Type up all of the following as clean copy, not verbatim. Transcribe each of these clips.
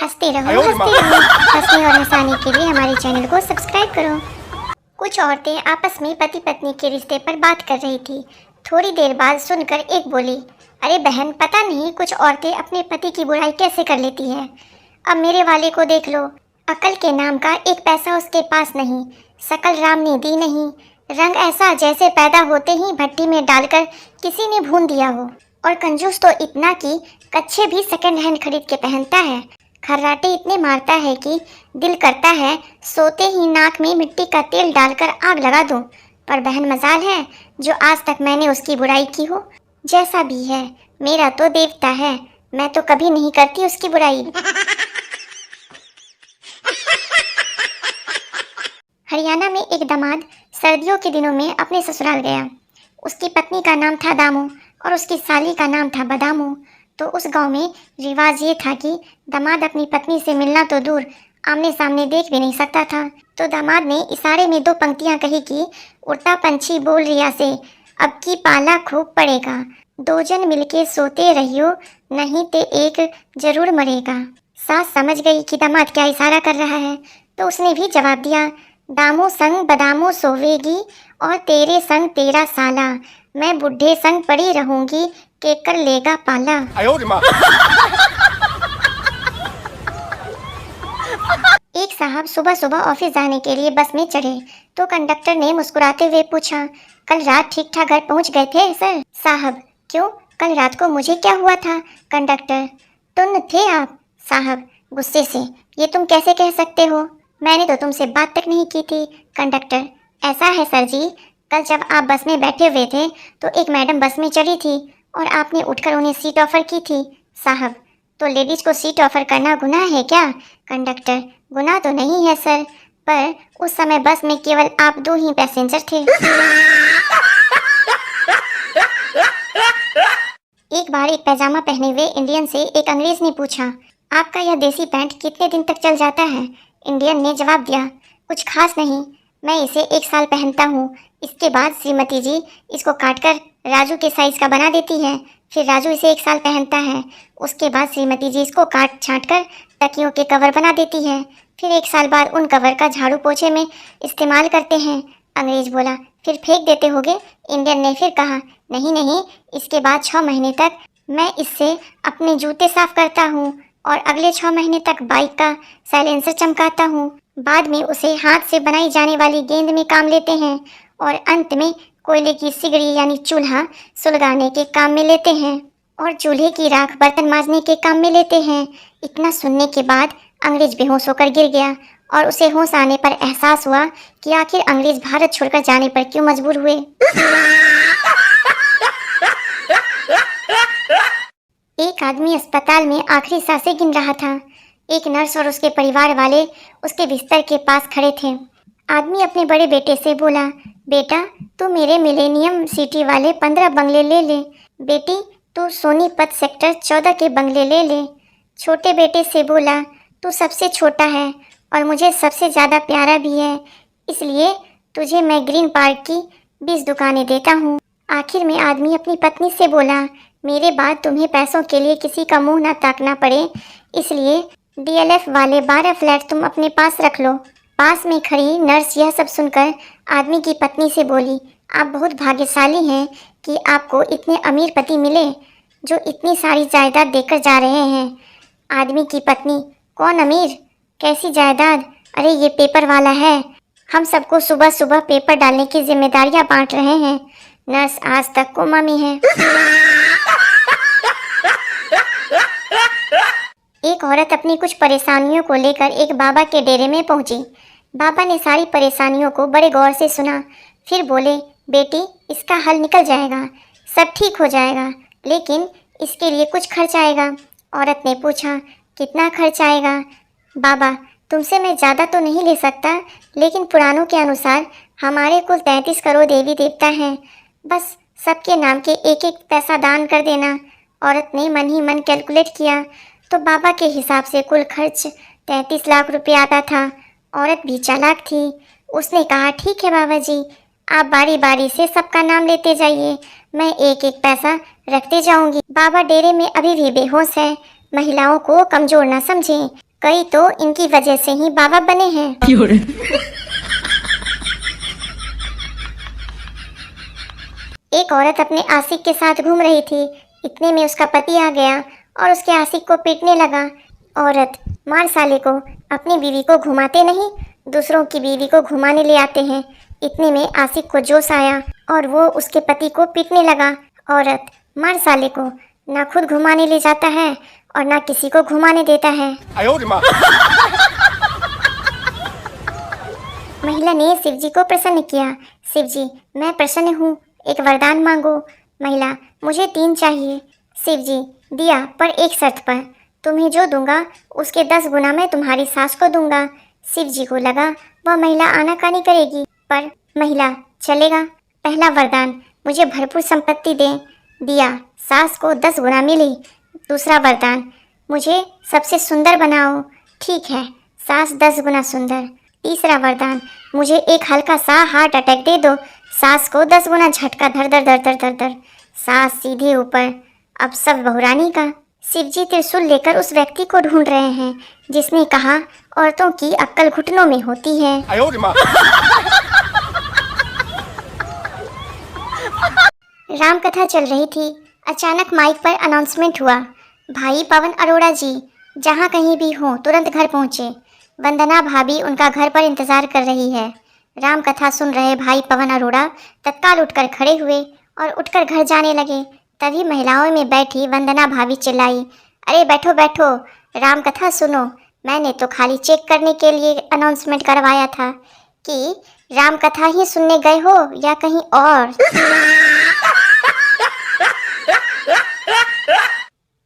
हंसते रहो हंसते रहो। हंसने और हंसाने के लिए हमारे चैनल को सब्सक्राइब करो। कुछ औरतें आपस में पति पत्नी के रिश्ते पर बात कर रही थी। थोड़ी देर बाद सुनकर एक बोली, अरे बहन, पता नहीं कुछ औरतें अपने पति की बुराई कैसे कर लेती है। अब मेरे वाले को देख लो, अकल के नाम का एक पैसा उसके पास नहीं, शकल राम ने दी नहीं, रंग ऐसा जैसे पैदा होते ही भट्टी में डालकर किसी ने भून दिया हो। और कंजूस तो इतना कि कच्छे भी सेकंड हैंड खरीद के पहनता है। खर्राटे इतने मारता है कि दिल करता है सोते ही नाक में मिट्टी का तेल डालकर आग लगा दूं। पर बहन मजाल है जो आज तक मैंने उसकी बुराई की हो। जैसा भी है, मेरा तो देवता है, मैं तो कभी नहीं करती उसकी बुराई। हरियाणा में एक दामाद सर्दियों के दिनों में अपने ससुराल गया। उसकी पत्नी का नाम था दामू और उसकी साली का नाम था बदामू। तो उस गांव में रिवाज ये था कि दामाद अपनी पत्नी से मिलना तो दूर, आमने सामने देख भी नहीं सकता था। तो दामाद ने इशारे में 2 पंक्तियां कही कि उड़ता पंछी बोल रिया से, अब की पाला खूब पड़ेगा, 2 जन मिलके सोते रहियो, नहीं ते एक जरूर मरेगा। सास समझ गई कि दामाद क्या इशारा कर रहा है, तो उसने भी जवाब दिया, दामू संग बदामू सोवेगी और तेरे संग तेरा साला, मैं बुढ़े संग पड़ी रहूंगी के कर लेगा पाला। एक साहब सुबह सुबह ऑफिस जाने के लिए बस में चढ़े तो कंडक्टर ने मुस्कुराते हुए पूछा, कल रात ठीक ठाक घर पहुंच गए थे सर? साहब, क्यों, कल रात को मुझे क्या हुआ था? कंडक्टर, टुन्न थे आप? साहब गुस्से से, ये तुम कैसे कह सकते हो, मैंने तो तुमसे बात तक नहीं की थी। कंडक्टर, ऐसा है सर जी, कल जब आप बस में बैठे हुए थे तो एक मैडम बस में चढ़ी थी और आपने उठकर उन्हें सीट ऑफर की थी। साहब, तो लेडीज को सीट ऑफर करना गुनाह है क्या? कंडक्टर, गुनाह तो नहीं है सर, पर उस समय बस में केवल आप 2 ही पैसेंजर थे। एक बार एक पैजामा पहने हुए इंडियन से एक अंग्रेज ने पूछा, आपका यह देसी पैंट कितने दिन तक चल जाता है? इंडियन ने जवाब दिया, कुछ खास नहीं, मैं इसे 1 साल पहनता हूँ, इसके बाद श्रीमती जी इसको काटकर राजू के साइज का बना देती है, फिर राजू इसे 1 साल पहनता है, उसके बाद श्रीमती जी इसको काट छाँट कर तकियों के कवर बना देती है, फिर 1 साल बाद उन कवर का झाड़ू पोछे में इस्तेमाल करते हैं। अंग्रेज बोला, फिर फेंक देते होगे? इंडियन ने फिर कहा, नहीं नहीं, इसके बाद 6 महीने तक मैं इससे अपने जूते साफ करता हूँ और अगले 6 महीने तक बाइक का साइलेंसर चमकाता हूँ, बाद में उसे हाथ से बनाई जाने वाली गेंद में काम लेते हैं और अंत में कोयले की सिगड़ी यानी चूल्हा सुलगाने के काम में लेते हैं और चूल्हे की राख बर्तन मांजने के काम में लेते हैं। इतना सुनने के बाद अंग्रेज बेहोश होकर गिर गया और उसे होश आने पर एहसास हुआ कि आखिर अंग्रेज भारत छोड़कर जाने पर क्यों मजबूर हुए। एक आदमी अस्पताल में आखिरी सांसें गिन रहा था। एक नर्स और उसके परिवार वाले उसके बिस्तर के पास खड़े थे। आदमी अपने बड़े बेटे से बोला, बेटा तू मेरे मिलेनियम सिटी वाले 15 बंगले ले ले, बेटी तू सोनीपत सेक्टर 14 के बंगले ले ले। छोटे बेटे से बोला, तू सबसे छोटा है और मुझे सबसे ज़्यादा प्यारा भी है, इसलिए तुझे मैं ग्रीन पार्क की 20 दुकानें देता हूँ। आखिर में आदमी अपनी पत्नी से बोला, मेरे बाद तुम्हें पैसों के लिए किसी का मुंह ना ताकना पड़े, इसलिए DLF वाले 12 फ्लैट तुम अपने पास रख लो। पास में खड़ी नर्स यह सब सुनकर आदमी की पत्नी से बोली, आप बहुत भाग्यशाली हैं कि आपको इतने अमीर पति मिले जो इतनी सारी जायदाद देकर जा रहे हैं। आदमी की पत्नी, कौन अमीर, कैसी जायदाद? अरे ये पेपर वाला है, हम सबको सुबह सुबह पेपर डालने की जिम्मेदारियां बांट रहे हैं। नर्स आज तक कोमा में है। एक औरत अपनी कुछ परेशानियों को लेकर एक बाबा के डेरे में पहुंची। बाबा ने सारी परेशानियों को बड़े गौर से सुना, फिर बोले, बेटी इसका हल निकल जाएगा, सब ठीक हो जाएगा, लेकिन इसके लिए कुछ खर्च आएगा। औरत ने पूछा, कितना खर्च आएगा? बाबा, तुमसे मैं ज़्यादा तो नहीं ले सकता, लेकिन पुराणों के अनुसार हमारे कुल 33 करोड़ देवी देवता हैं, बस सबके नाम के 1-1 पैसा दान कर देना। औरत ने मन ही मन कैलकुलेट किया तो बाबा के हिसाब से कुल खर्च 33 लाख रुपए आता था। औरत भी चालाक थी, उसने कहा, ठीक है बाबा जी, आप बारी बारी से सबका नाम लेते जाइए, मैं 1-1 पैसा रखते जाऊंगी। बाबा डेरे में अभी भी बेहोश है, महिलाओं को कमजोर न समझें, कई तो इनकी वजह से ही बाबा बने हैं। एक औरत अपने आशिक के साथ घूम रही थी। इतने में उसका पति आ गया और उसके आशिक को पीटने लगा। औरत, मार साले को, अपनी बीवी को घुमाते नहीं, दूसरों की बीवी को घुमाने ले आते हैं। इतने में आशिक को जोश आया और वो उसके पति को पीटने लगा। औरत, मार साले को, ना खुद घुमाने ले जाता है और ना किसी को घुमाने देता है। महिला ने शिव जी को प्रसन्न किया। शिव जी, मैं प्रसन्न हूँ, एक वरदान मांगो। महिला, मुझे 3 चाहिए। शिव जी, दिया, पर एक शर्त पर। तुम्हें जो दूंगा उसके 10 गुना मैं तुम्हारी सास को दूंगा। शिव जी को लगा वह महिला आनाकानी करेगी, पर महिला, चलेगा। पहला वरदान, मुझे भरपूर संपत्ति दे। दिया, सास को 10 गुना मिली। दूसरा वरदान, मुझे सबसे सुंदर बनाओ। ठीक है, सास 10 गुना सुंदर। तीसरा वरदान, मुझे एक हल्का सा हार्ट अटैक दे दो। सास को 10 गुना झटका, धर धर धर धर धर धर। सास सीधे ऊपर। अब सब बहुरानी का। शिवजी त्रिशूल लेकर उस व्यक्ति को ढूंढ रहे हैं जिसने कहा औरतों की अक्ल घुटनों में होती है। राम कथा चल रही थी। अचानक माइक पर अनाउंसमेंट हुआ, भाई पवन अरोड़ा जी जहाँ कहीं भी हो तुरंत घर पहुँचे। वंदना भाभी उनका घर पर इंतजार कर रही है। राम कथा सुन रहे भाई पवन अरोड़ा तत्काल उठकर खड़े हुए और उठकर घर जाने लगे। तभी महिलाओं में बैठी वंदना भाभी चिल्लाई, अरे बैठो बैठो, राम कथा सुनो। मैंने तो खाली चेक करने के लिए अनाउंसमेंट करवाया था कि राम कथा ही सुनने गए हो या कहीं और।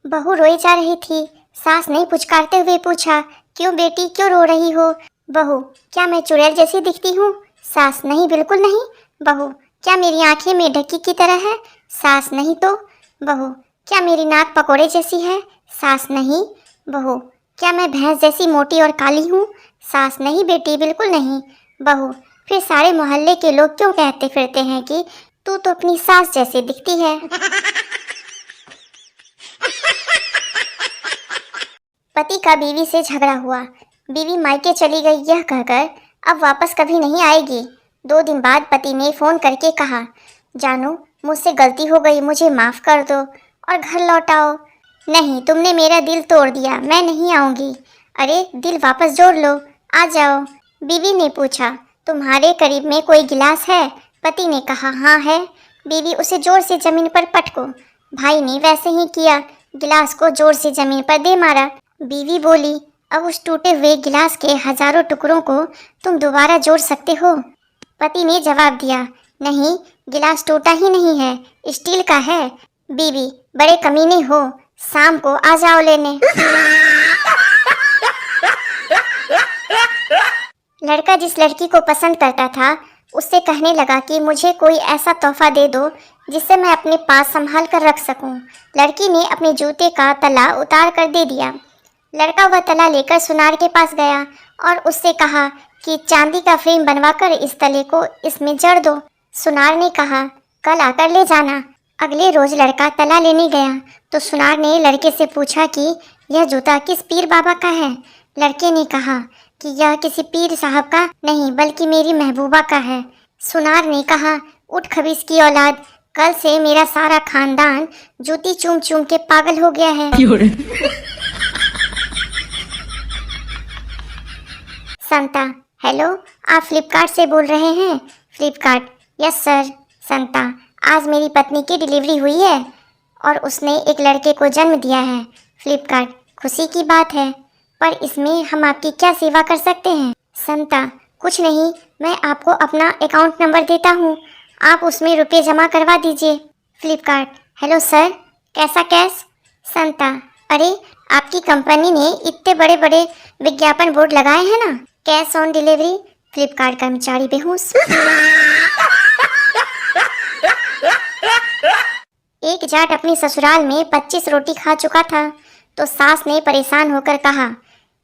बहू रोई जा रही थी। सास ने पुचकारते हुए पूछा, क्यों बेटी, क्यों रो रही हो? बहू, क्या मैं चुड़ैल जैसी दिखती हूँ? सास, नहीं, बिल्कुल नहीं। बहू, क्या मेरी आंखें में ढकी की तरह है? सास, नहीं तो। बहू, क्या मेरी नाक पकोड़े जैसी है? सास, नहीं। बहू, क्या मैं भैंस जैसी मोटी और काली हूँ? सास, नहीं बेटी, बिल्कुल नहीं। बहू, फिर सारे मोहल्ले के लोग क्यों कहते फिरते हैं कि तू तो अपनी सास जैसी दिखती है? पति का बीवी से झगड़ा हुआ। बीवी मायके चली गई यह कहकर अब वापस कभी नहीं आएगी। 2 दिन बाद पति ने फ़ोन करके कहा, जानू, मुझसे गलती हो गई, मुझे माफ़ कर दो और घर लौटाओ। नहीं, तुमने मेरा दिल तोड़ दिया, मैं नहीं आऊँगी। अरे, दिल वापस जोड़ लो, आ जाओ। बीवी ने पूछा, तुम्हारे करीब में कोई गिलास है? पति ने कहा, हाँ है। बीवी, उसे जोर से ज़मीन पर पटको। भाई ने वैसे ही किया, गिलास को जोर से ज़मीन पर दे मारा। बीवी बोली, अब उस टूटे हुए गिलास के हजारों टुकड़ों को तुम दोबारा जोड़ सकते हो? पति ने जवाब दिया, नहीं, गिलास टूटा ही नहीं है, स्टील का है। बीवी, बड़े कमीने हो, शाम को आ जाओ लेने। लड़का जिस लड़की को पसंद करता था उससे कहने लगा कि मुझे कोई ऐसा तोहफा दे दो जिससे मैं अपने पास संभाल कर रख सकूं। लड़की ने अपने जूते का तला उतार कर दे दिया। लड़का वह तला लेकर सुनार के पास गया और उससे कहा कि चांदी का फ्रेम बनवाकर इस तले को इसमें जड़ दो। सुनार ने कहा, कल आकर ले जाना। अगले रोज लड़का तला लेने गया तो सुनार ने लड़के से पूछा कि यह जूता किस पीर बाबा का है? लड़के ने कहा कि यह किसी पीर साहब का नहीं बल्कि मेरी महबूबा का है। सुनार ने कहा, उठ खबीस की औलाद, कल से मेरा सारा खानदान जूती चूम चूम के पागल हो गया है। संता, हेलो, आप फ्लिपकार्ट से बोल रहे हैं? Flipkart, yes sir. संता, आज मेरी पत्नी की डिलीवरी हुई है और उसने एक लड़के को जन्म दिया है। फ्लिपकार्ट, खुशी की बात है, पर इसमें हम आपकी क्या सेवा कर सकते हैं? संता, कुछ नहीं, मैं आपको अपना अकाउंट नंबर देता हूँ, आप उसमें रुपये जमा करवा दीजिए। फ्लिपकार्ट, हेलो सर, कैसा कैश? संता, अरे आपकी कंपनी ने इतने बड़े बड़े विज्ञापन बोर्ड लगाए हैं ना, कैश ऑन डिलीवरी। फ्लिपकार्ट कर्मचारी बेहोश। एक जाट अपनी ससुराल में 25 रोटी खा चुका था तो सास ने परेशान होकर कहा,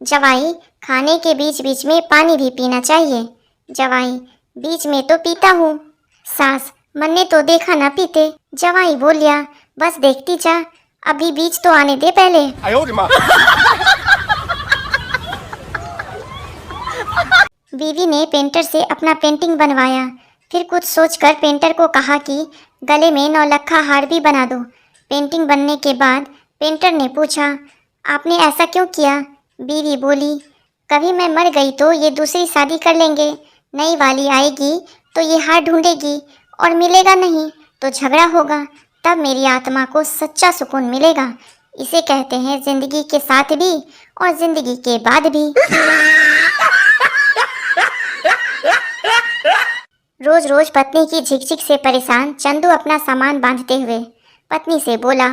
जवाई, खाने के बीच बीच में पानी भी पीना चाहिए। जवाई, बीच में तो पीता हूँ। सास, मन ने तो देखा ना पीते। जवाई बोलिया, बस देखती जा, अभी बीच तो आने दे पहले। बीवी ने पेंटर से अपना पेंटिंग बनवाया। फिर कुछ सोचकर पेंटर को कहा कि गले में नौलखा हार भी बना दो। पेंटिंग बनने के बाद पेंटर ने पूछा, आपने ऐसा क्यों किया? बीवी बोली, कभी मैं मर गई तो ये दूसरी शादी कर लेंगे, नई वाली आएगी तो ये हार ढूंढेगी और मिलेगा नहीं तो झगड़ा होगा, तब मेरी आत्मा को सच्चा सुकून मिलेगा। इसे कहते हैं जिंदगी के साथ भी और जिंदगी के बाद भी। रोज रोज पत्नी की झिकझिक से परेशान चंदू अपना सामान बांधते हुए पत्नी से बोला,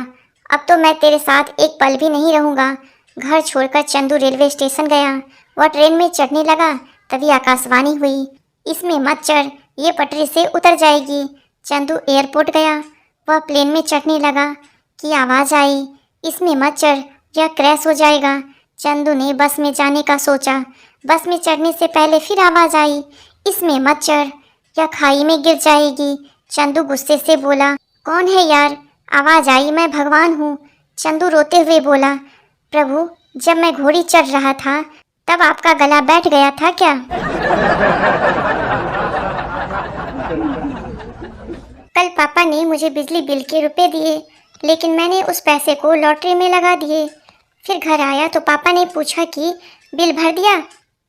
अब तो मैं तेरे साथ एक पल भी नहीं रहूँगा। घर छोड़कर चंदू रेलवे स्टेशन गया। वह ट्रेन में चढ़ने लगा, तभी आकाशवाणी हुई, इसमें मत चढ़, ये पटरी से उतर जाएगी। चंदू एयरपोर्ट गया। वह प्लेन में चढ़ने लगा कि आवाज़ आई, इसमें मत चढ़, यह क्रैश हो जाएगा। चंदू ने बस में जाने का सोचा। बस में चढ़ने से पहले फिर आवाज़ आई, इसमें मत चढ़, यह खाई में गिर जाएगी। चंदू गुस्से से बोला, कौन है यार? आवाज़ आई, मैं भगवान हूँ। चंदू रोते हुए बोला, प्रभु, जब मैं घोड़ी चढ़ रहा था तब आपका गला बैठ गया था क्या? कल पापा ने मुझे बिजली बिल के रुपए दिए, लेकिन मैंने उस पैसे को लॉटरी में लगा दिए। फिर घर आया तो पापा ने पूछा कि बिल भर दिया,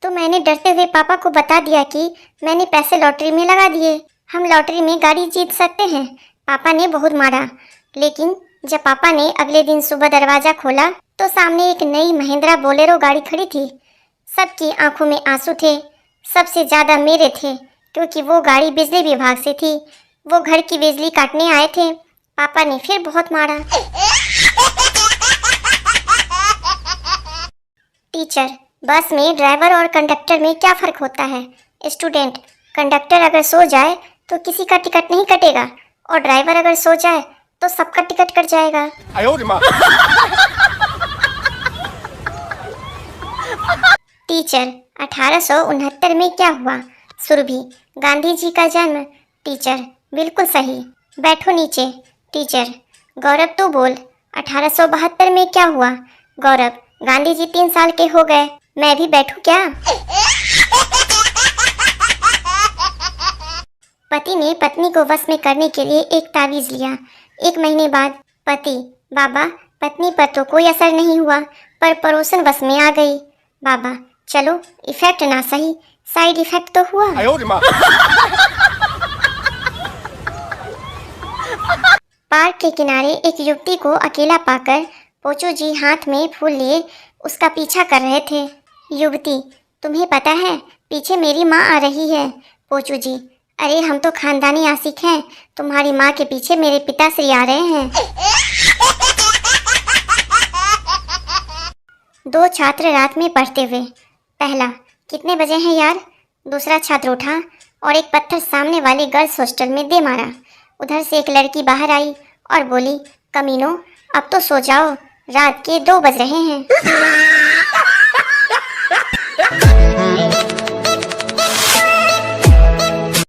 तो मैंने डरते हुए पापा को बता दिया कि मैंने पैसे लॉटरी में लगा दिए, हम लॉटरी में गाड़ी जीत सकते हैं। पापा ने बहुत मारा, लेकिन जब पापा ने अगले दिन सुबह दरवाज़ा खोला तो सामने एक नई महिंद्रा बोलेरो गाड़ी खड़ी थी। सबकी आंखों में आंसू थे, सबसे ज़्यादा मेरे थे, क्योंकि वो गाड़ी बिजली विभाग से थी। वो घर की बिजली काटने आए थे। पापा ने फिर बहुत मारा। टीचर, बस में ड्राइवर और कंडक्टर में क्या फ़र्क होता है? स्टूडेंट, कंडक्टर अगर सो जाए तो किसी का टिकट नहीं कटेगा, और ड्राइवर अगर सो जाए तो सबका टिकट कट जाएगा। टीचर, 1869 में क्या हुआ? सुरभि, गांधी जी का जन्म। टीचर, बिल्कुल सही, बैठो नीचे। टीचर, गौरव तू बोल, 1872 में क्या हुआ? गौरव, गांधी जी 3 साल के हो गए, मैं भी बैठूं क्या? पति ने पत्नी को वश में करने के लिए एक तावीज लिया। 1 महीने बाद पति, बाबा, पत्नी पर तो कोई असर नहीं हुआ, पर पड़ोसन वश में आ गई। बाबा, चलो इफेक्ट ना सही, साइड इफेक्ट तो हुआ। पार्क के किनारे एक युवती को अकेला पाकर पोचू जी हाथ में फूल लिए उसका पीछा कर रहे थे। युवती, तुम्हें पता है पीछे मेरी माँ आ रही है। पोचू जी, अरे हम तो खानदानी आशिक हैं, तुम्हारी माँ के पीछे मेरे पिताश्री आ रहे हैं। 2 छात्र रात में पढ़ते हुए। पहला, कितने बजे हैं यार? दूसरा छात्र उठा और एक पत्थर सामने वाले गर्ल्स हॉस्टल में दे मारा। उधर से एक लड़की बाहर आई और बोली, कमीनों, अब तो सो जाओ, रात के 2 बज रहे हैं।